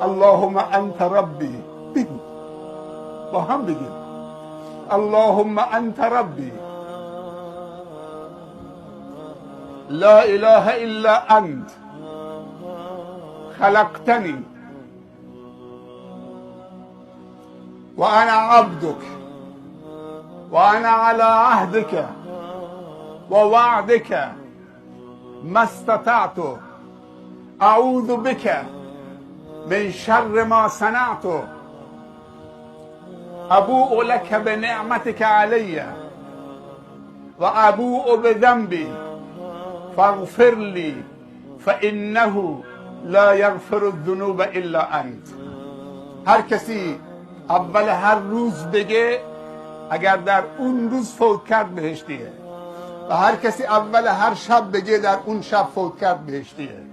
اللهم انت ربی. بگو با هم بگیم اللهم انت ربی لا اله الا انت خلقتني وانا عبدك وانا على عهدك ووعدك ما استطعت اعوذ بك من شر ما صنعت ابوء لك بنعمتك علي وابوء بذنبي فاغفر لي فانه لا یغفر الذنوب الا انت. هر کسی اول هر روز بگه اگر در اون روز فوت کرد بهشتیه و هر کسی اول هر شب بگه در اون شب فوت کرد بهشتیه.